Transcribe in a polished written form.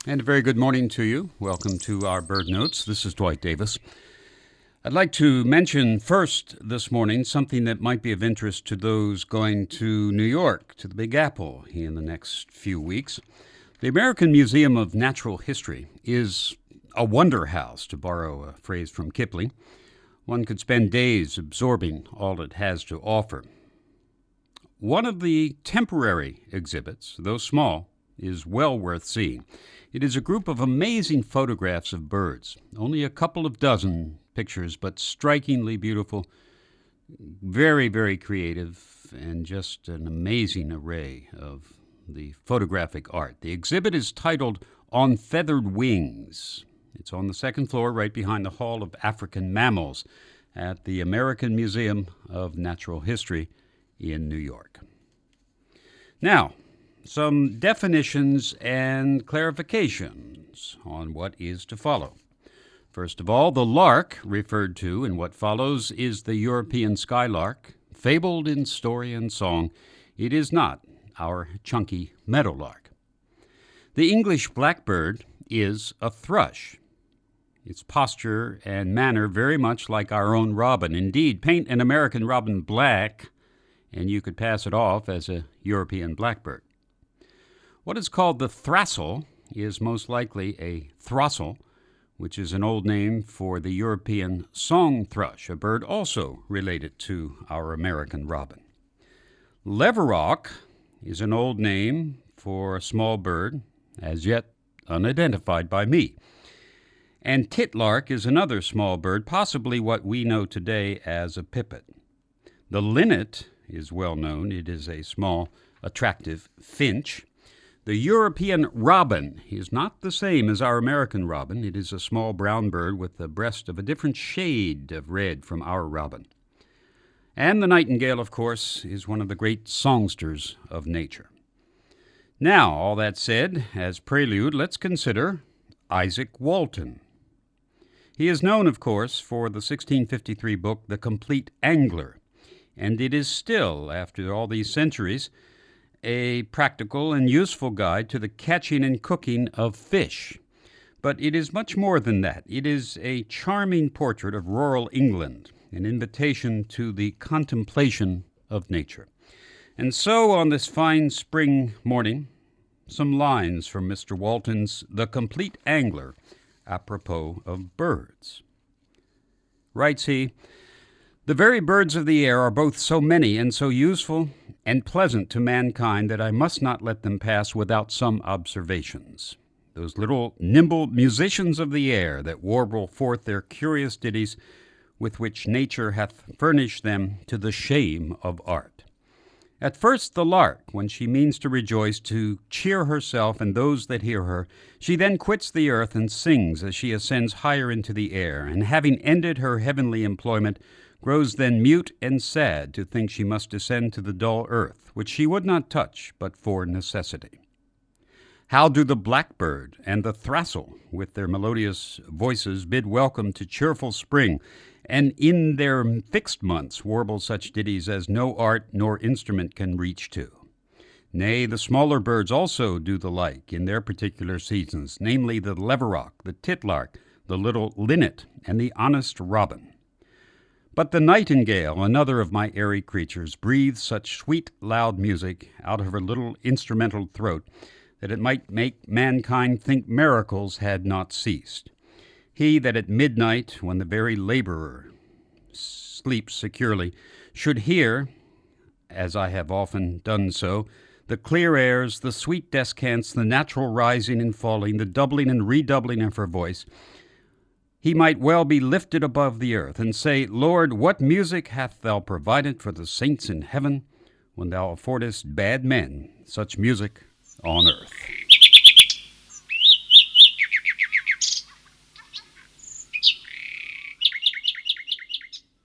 And a very good morning to you. Welcome to our Bird Notes. This is Dwight Davis. I'd like to mention first this morning something that might be of interest to those going to New York, to the Big Apple, in the next few weeks. The American Museum of Natural History is a wonder house, to borrow a phrase from Kipling. One could spend days absorbing all it has to offer. One of the temporary exhibits, though small, is well worth seeing. It is a group of amazing photographs of birds, only a couple of dozen pictures, but strikingly beautiful, very, very creative, and just an amazing array of the photographic art. The exhibit is titled On Feathered Wings. It's on the second floor right behind the Hall of African Mammals at the American Museum of Natural History in New York. Now, some definitions and clarifications on what is to follow. First of all, the lark referred to in what follows is the European skylark, fabled in story and song. It is not our chunky meadowlark. The English blackbird is a thrush. Its posture and manner very much like our own robin. Indeed, paint an American robin black, and you could pass it off as a European blackbird. What is called the thrastle is most likely a throstle, which is an old name for the European song thrush, a bird also related to our American robin. Leverock is an old name for a small bird, as yet unidentified by me. And titlark is another small bird, possibly what we know today as a pipit. The linnet is well known. It is a small, attractive finch. The European robin is not the same as our American robin. It is a small brown bird with a breast of a different shade of red from our robin. And the nightingale, of course, is one of the great songsters of nature. Now, all that said, as prelude, let's consider Isaak Walton. He is known, of course, for the 1653 book, The Complete Angler, and it is still, after all these centuries, a practical and useful guide to the catching and cooking of fish. But it is much more than that. It is a charming portrait of rural England, an invitation to the contemplation of nature. And so, on this fine spring morning, some lines from Mr. Walton's The Complete Angler, apropos of birds. Writes he, "The very birds of the air are both so many and so useful and pleasant to mankind that I must not let them pass without some observations. Those little nimble musicians of the air that warble forth their curious ditties with which nature hath furnished them to the shame of art. At first the lark, when she means to rejoice, to cheer herself and those that hear her, she then quits the earth and sings as she ascends higher into the air, and having ended her heavenly employment, grows then mute and sad to think she must descend to the dull earth, which she would not touch but for necessity. How do the blackbird and the thrastle, with their melodious voices, bid welcome to cheerful spring, and in their fixed months warble such ditties as no art nor instrument can reach to. Nay, the smaller birds also do the like in their particular seasons, namely the leverock, the titlark, the little linnet, and the honest robin. But the nightingale, another of my airy creatures, breathes such sweet, loud music out of her little instrumental throat that it might make mankind think miracles had not ceased. He that at midnight, when the very laborer sleeps securely, should hear, as I have often done so, the clear airs, the sweet descants, the natural rising and falling, the doubling and redoubling of her voice, he might well be lifted above the earth, and say, Lord, what music hath thou provided for the saints in heaven, when thou affordest bad men such music on earth."